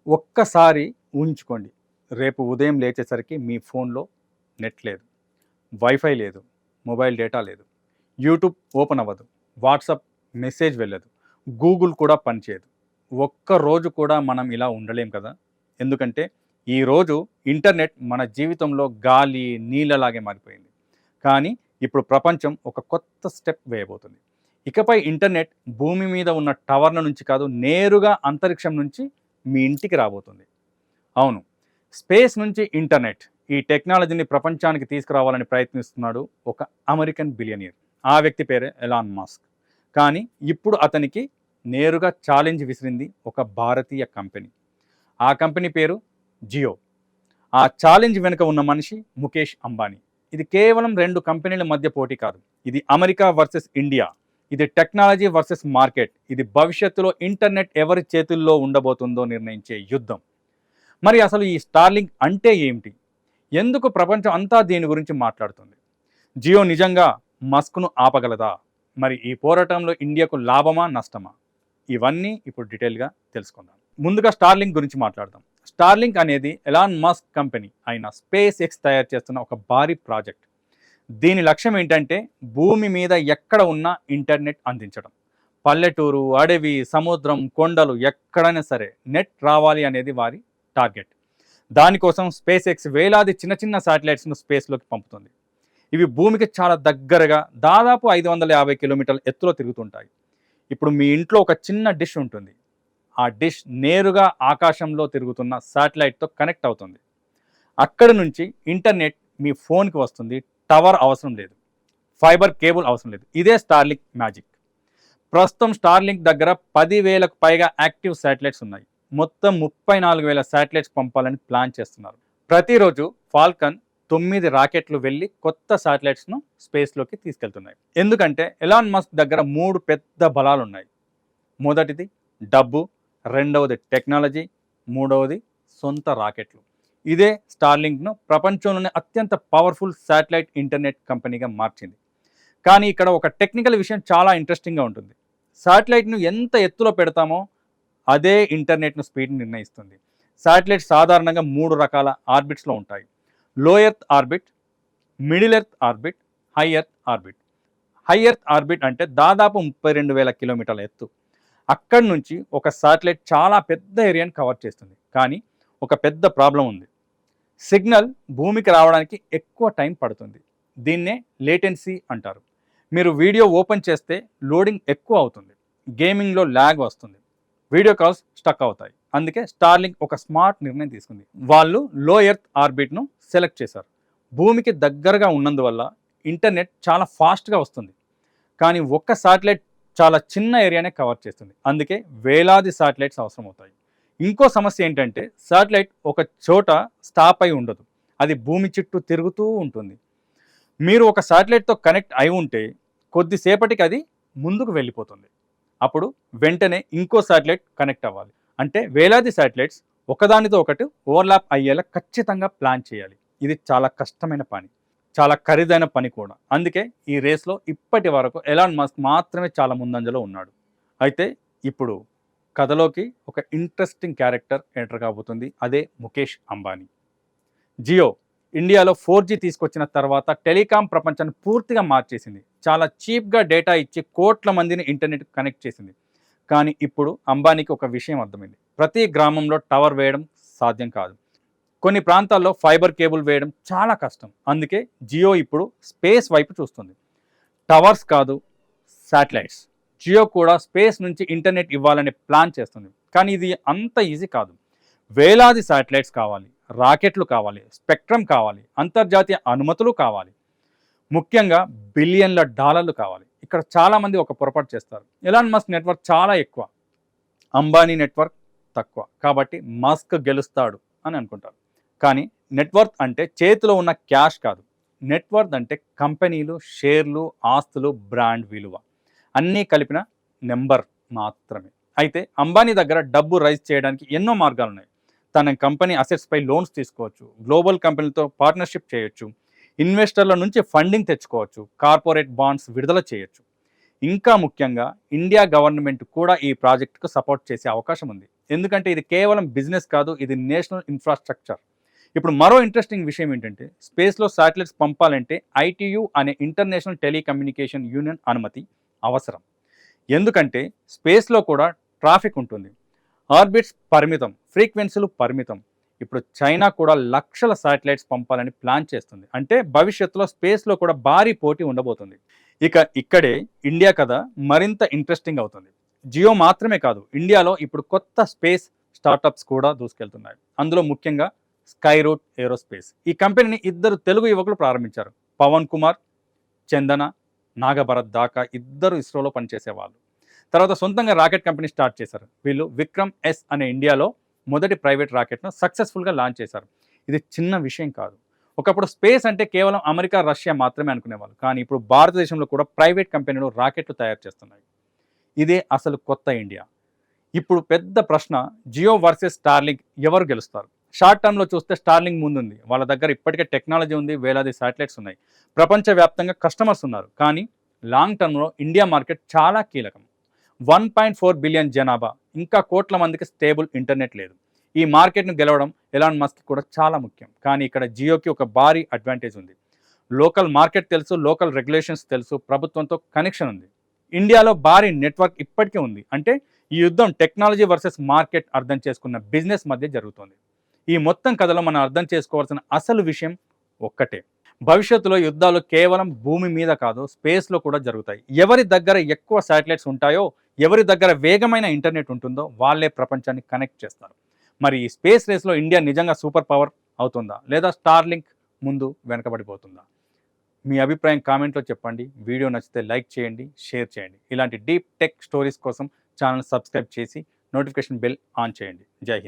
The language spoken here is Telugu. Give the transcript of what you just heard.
ఒక్కసారి ఊహించుకోండి. రేపు ఉదయం లేచేసరికి మీ ఫోన్‌లో నెట్ లేదు, వైఫై లేదు, మొబైల్ డేటా లేదు, యూట్యూబ్ ఓపెన్ అవ్వదు, వాట్సాప్ మెసేజ్ వెళ్ళదు, గూగుల్ కూడా పనిచేయదు. ఒక్క రోజు కూడా మనం ఇలా ఉండలేం కదా! ఎందుకంటే ఈరోజు ఇంటర్నెట్ మన జీవితంలో గాలి, నీళ్ళలాగే మారిపోయింది. కానీ ఇప్పుడు ప్రపంచం ఒక కొత్త స్టెప్ వేయబోతుంది. ఇకపై ఇంటర్నెట్ భూమి మీద ఉన్న టవర్ల నుంచి కాదు, నేరుగా అంతరిక్షం నుంచి మీ ఇంటికి రాబోతుంది. అవును, స్పేస్ నుంచి ఇంటర్నెట్ ఈ టెక్నాలజీని ప్రపంచానికి తీసుకురావాలని ప్రయత్నిస్తున్నాడు ఒక అమెరికన్ బిలియనీర్. ఆ వ్యక్తి పేరే ఎలాన్ మస్క్. కానీ ఇప్పుడు అతనికి నేరుగా ఛాలెంజ్ విసిరింది ఒక భారతీయ కంపెనీ. ఆ కంపెనీ పేరు జియో. ఆ ఛాలెంజ్ వెనుక ఉన్న మనిషి ముఖేష్ అంబానీ. ఇది కేవలం రెండు కంపెనీల మధ్య పోటీ కాదు, ఇది అమెరికా వర్సెస్ ఇండియా, ఇది టెక్నాలజీ వర్సెస్ మార్కెట్, ఇది భవిష్యత్తులో ఇంటర్నెట్ ఎవరి చేతుల్లో ఉండబోతుందో నిర్ణయించే యుద్ధం. మరి అసలు ఈ స్టార్లింక్ అంటే ఏమిటి? ఎందుకు ప్రపంచం అంతా దీని గురించి మాట్లాడుతుంది? జియో నిజంగా మస్క్ను ఆపగలదా? మరి ఈ పోరాటంలో ఇండియాకు లాభమా నష్టమా? ఇవన్నీ ఇప్పుడు డీటెయిల్గా తెలుసుకుందాం. ముందుగా స్టార్లింక్ గురించి మాట్లాడదాం. స్టార్లింక్ అనేది ఎలాన్ మస్క్ కంపెనీ అయిన స్పేస్ ఎక్స్ తయారు చేస్తున్న ఒక భారీ ప్రాజెక్ట్. దీని లక్ష్యం ఏంటంటే భూమి మీద ఎక్కడ ఉన్నా ఇంటర్నెట్ అందించడం. పల్లెటూరు, అడవి, సముద్రం, కొండలు ఎక్కడైనా సరే నెట్ రావాలి అనేది వారి టార్గెట్. దానికోసం స్పేస్ ఎక్స్ వేలాది చిన్న చిన్న శాటిలైట్స్ను స్పేస్లోకి పంపుతుంది. ఇవి భూమికి చాలా దగ్గరగా దాదాపు 550 కిలోమీటర్ల ఎత్తులో తిరుగుతుంటాయి. ఇప్పుడు మీ ఇంట్లో ఒక చిన్న డిష్ ఉంటుంది. ఆ డిష్ నేరుగా ఆకాశంలో తిరుగుతున్న శాటిలైట్తో కనెక్ట్ అవుతుంది. అక్కడి నుంచి ఇంటర్నెట్ మీ ఫోన్కి వస్తుంది. టవర్ అవసరం లేదు, ఫైబర్ కేబుల్ అవసరం లేదు. ఇదే స్టార్లింక్ మ్యాజిక్. ప్రస్తుతం స్టార్లింక్ దగ్గర 10,000కు పైగా యాక్టివ్ శాటిలైట్స్ ఉన్నాయి. మొత్తం 34,000 శాటిలైట్స్ పంపాలని ప్లాన్ చేస్తున్నారు. ప్రతిరోజు ఫాల్కన్ 9 రాకెట్లు వెళ్ళి కొత్త శాటిలైట్స్ను స్పేస్లోకి తీసుకెళ్తున్నాయి. ఎందుకంటే ఎలాన్ మస్క్ దగ్గర 3 పెద్ద బలాలు ఉన్నాయి. మొదటిది డబ్బు, రెండవది టెక్నాలజీ, మూడవది సొంత రాకెట్లు. ఇదే స్టార్లింక్ను ప్రపంచంలోనే అత్యంత పవర్ఫుల్ శాటిలైట్ ఇంటర్నెట్ కంపెనీగా మార్చింది. కానీ ఇక్కడ ఒక టెక్నికల్ విషయం చాలా ఇంట్రెస్టింగ్గా ఉంటుంది. శాటిలైట్ను ఎంత ఎత్తులో పెడతామో అదే ఇంటర్నెట్ను స్పీడ్ని నిర్ణయిస్తుంది. శాటిలైట్ సాధారణంగా 3 రకాల ఆర్బిట్స్లో ఉంటాయి: లో earth orbit, middle earth orbit, high earth orbit. High earth orbit అంటే దాదాపు 32,000 కిలోమీటర్ల ఎత్తు. అక్కడి నుంచి ఒక శాటిలైట్ చాలా పెద్ద ఏరియాని కవర్ చేస్తుంది. కానీ ఒక పెద్ద ప్రాబ్లం ఉంది. సిగ్నల్ భూమికి రావడానికి ఎక్కువ టైం పడుతుంది. దీన్నే లేటెన్సీ అంటారు. మీరు వీడియో ఓపెన్ చేస్తే లోడింగ్ ఎక్కువ అవుతుంది, గేమింగ్లో ల్యాగ్ వస్తుంది, వీడియో కాల్స్ స్టక్ అవుతాయి. అందుకే స్టార్లింక్ ఒక స్మార్ట్ నిర్ణయం తీసుకుంది. వాళ్ళు లో ఎర్త్ ఆర్బిట్ను సెలెక్ట్ చేశారు. భూమికి దగ్గరగా ఉన్నందువల్ల ఇంటర్నెట్ చాలా ఫాస్ట్గా వస్తుంది. కానీ ఒక్క శాటిలైట్ చాలా చిన్న ఏరియానే కవర్ చేస్తుంది. అందుకే వేలాది శాటిలైట్స్ అవసరం అవుతాయి. ఇంకో సమస్య ఏంటంటే శాటిలైట్ ఒక చోట స్టాప్ అయి ఉండదు, అది భూమి చుట్టూ తిరుగుతూ ఉంటుంది. మీరు ఒక శాటిలైట్తో కనెక్ట్ అయి ఉంటే కొద్దిసేపటికి అది ముందుకు వెళ్ళిపోతుంది. అప్పుడు వెంటనే ఇంకో శాటిలైట్ కనెక్ట్ అవ్వాలి. అంటే వేలాది శాటిలైట్స్ ఒకదానితో ఒకటి ఓవర్లాప్ అయ్యేలా ఖచ్చితంగా ప్లాన్ చేయాలి. ఇది చాలా కష్టమైన పని, చాలా ఖరీదైన పని కూడా. అందుకే ఈ రేస్లో ఇప్పటి వరకు ఎలాన్ మస్క్ మాత్రమే చాలా ముందంజలో ఉన్నాడు. అయితే ఇప్పుడు కథలోకి ఒక ఇంట్రెస్టింగ్ క్యారెక్టర్ ఎంటర్ కాబోతుంది. అదే ముఖేష్ అంబానీ. జియో ఇండియాలో 4G తీసుకొచ్చిన తర్వాత టెలికాం ప్రపంచాన్ని పూర్తిగా మార్చేసింది. చాలా చీప్గా డేటా ఇచ్చి కోట్ల మందిని ఇంటర్నెట్ కనెక్ట్ చేసింది. కానీ ఇప్పుడు అంబానీకి ఒక విషయం అర్థమైంది. ప్రతి గ్రామంలో టవర్ వేయడం సాధ్యం కాదు. కొన్ని ప్రాంతాల్లో ఫైబర్ కేబుల్ వేయడం చాలా కష్టం. అందుకే జియో ఇప్పుడు స్పేస్ వైపు చూస్తుంది. టవర్స్ కాదు, శాటిలైట్స్. జియో కూడా స్పేస్ నుంచి ఇంటర్నెట్ ఇవ్వాలని ప్లాన్ చేస్తుంది. కానీ ఇది అంత ఈజీ కాదు. వేలాది శాటిలైట్స్ కావాలి, రాకెట్లు కావాలి, స్పెక్ట్రమ్ కావాలి, అంతర్జాతీయ అనుమతులు కావాలి, ముఖ్యంగా బిలియన్ల డాలర్లు కావాలి. ఇక్కడ చాలామంది ఒక పొరపాటు చేస్తారు. ఎలాన్ మస్క్ నెట్వర్క్ చాలా ఎక్కువ, అంబానీ నెట్వర్క్ తక్కువ, కాబట్టి మస్క్ గెలుస్తాడు అని అనుకుంటారు. కానీ నెట్వర్క్ అంటే చేతిలో ఉన్న క్యాష్ కాదు. నెట్వర్క్ అంటే కంపెనీలు, షేర్లు, ఆస్తులు, బ్రాండ్ విలువ అన్నీ కలిపిన నెంబర్ మాత్రమే. అయితే అంబానీ దగ్గర డబ్బు రైజ్ చేయడానికి ఎన్నో మార్గాలు ఉన్నాయి. తన కంపెనీ అసెట్స్పై లోన్స్ తీసుకోవచ్చు, గ్లోబల్ కంపెనీలతో పార్ట్నర్షిప్ చేయొచ్చు, ఇన్వెస్టర్ల నుంచి ఫండింగ్ తెచ్చుకోవచ్చు, కార్పొరేట్ బాండ్స్ విడుదల చేయొచ్చు. ఇంకా ముఖ్యంగా ఇండియా గవర్నమెంట్ కూడా ఈ ప్రాజెక్టుకు సపోర్ట్ చేసే అవకాశం ఉంది. ఎందుకంటే ఇది కేవలం బిజినెస్ కాదు, ఇది నేషనల్ ఇన్ఫ్రాస్ట్రక్చర్. ఇప్పుడు మరో ఇంట్రెస్టింగ్ విషయం ఏంటంటే స్పేస్లో శాటిలైట్స్ పంపాలంటే ఐటీయూ అనే ఇంటర్నేషనల్ టెలికమ్యూనికేషన్ యూనియన్ అనుమతి అవసరం. ఎందుకంటే స్పేస్లో కూడా ట్రాఫిక్ ఉంటుంది, ఆర్బిట్స్ పరిమితం, ఫ్రీక్వెన్సీలు పరిమితం. ఇప్పుడు చైనా కూడా లక్షల శాటిలైట్స్ పంపాలని ప్లాన్ చేస్తుంది. అంటే భవిష్యత్తులో స్పేస్లో కూడా భారీ పోటీ ఉండబోతుంది. ఇక ఇక్కడే ఇండియా కథ మరింత ఇంట్రెస్టింగ్ అవుతుంది. జియో మాత్రమే కాదు, ఇండియాలో ఇప్పుడు కొత్త స్పేస్ స్టార్టప్స్ కూడా దూసుకెళ్తున్నాయి. అందులో ముఖ్యంగా స్కై రూట్ ఏరోస్పేస్. ఈ కంపెనీని ఇద్దరు తెలుగు యువకులు ప్రారంభించారు. పవన్ కుమార్, చందన, నాగభరత్ దాకా ఇద్దరు ఇస్రోలో పనిచేసేవాళ్ళు. తర్వాత సొంతంగా రాకెట్ కంపెనీ స్టార్ట్ చేశారు. వీళ్ళు విక్రమ్ ఎస్ అనే ఇండియాలో మొదటి ప్రైవేట్ రాకెట్ను సక్సెస్ఫుల్గా లాంచ్ చేశారు. ఇది చిన్న విషయం కాదు. ఒకప్పుడు స్పేస్ అంటే కేవలం అమెరికా, రష్యా మాత్రమే అనుకునేవాళ్ళు. కానీ ఇప్పుడు భారతదేశంలో కూడా ప్రైవేట్ కంపెనీలు రాకెట్లు తయారు చేస్తున్నాయి. ఇదే అసలు కొత్త ఇండియా. ఇప్పుడు పెద్ద ప్రశ్న, జియో వర్సెస్ స్టార్లింక్ ఎవరు గెలుస్తారు? షార్ట్ టర్మ్లో చూస్తే స్టార్లింక్ ముందుంది. వాళ్ళ దగ్గర ఇప్పటికే టెక్నాలజీ ఉంది, వేలాది శాటిలైట్స్ ఉన్నాయి, ప్రపంచవ్యాప్తంగా కస్టమర్స్ ఉన్నారు. కానీ లాంగ్ టర్మ్లో ఇండియా మార్కెట్ చాలా కీలకం. 1.4 బిలియన్ జనాభా, ఇంకా కోట్ల మందికి స్టేబుల్ ఇంటర్నెట్ లేదు. ఈ మార్కెట్ను గెలవడం ఎలాన్ మస్క్ కూడా చాలా ముఖ్యం. కానీ ఇక్కడ జియోకి ఒక భారీ అడ్వాంటేజ్ ఉంది. లోకల్ మార్కెట్ తెలుసు, లోకల్ రెగ్యులేషన్స్ తెలుసు, ప్రభుత్వంతో కనెక్షన్ ఉంది. ఇండియాలో భారీ నెట్వర్క్ ఇప్పటికే ఉంది. అంటే ఈ యుద్ధం టెక్నాలజీ వర్సెస్ మార్కెట్ అర్థం చేసుకున్న బిజినెస్ మధ్య జరుగుతుంది. ఈ మొత్తం కథలో మనం అర్థం చేసుకోవాల్సిన అసలు విషయం ఒక్కటే, భవిష్యత్తులో యుద్ధాలు కేవలం భూమి మీద కాదు, స్పేస్లో కూడా జరుగుతాయి. ఎవరి దగ్గర ఎక్కువ శాటిలైట్స్ ఉంటాయో, ఎవరి దగ్గర వేగమైన ఇంటర్నెట్ ఉంటుందో వాళ్ళే ప్రపంచాన్ని కనెక్ట్ చేస్తారు. మరి ఈ స్పేస్ రేస్లో ఇండియా నిజంగా సూపర్ పవర్ అవుతుందా, లేదా స్టార్లింక్ ముందు వెనకబడిపోతుందా? మీ అభిప్రాయం కామెంట్లో చెప్పండి. వీడియో నచ్చితే లైక్ చేయండి, షేర్ చేయండి. ఇలాంటి డీప్ టెక్ స్టోరీస్ కోసం ఛానల్ సబ్స్క్రైబ్ చేసి నోటిఫికేషన్ బెల్ ఆన్ చేయండి. జై హింద్.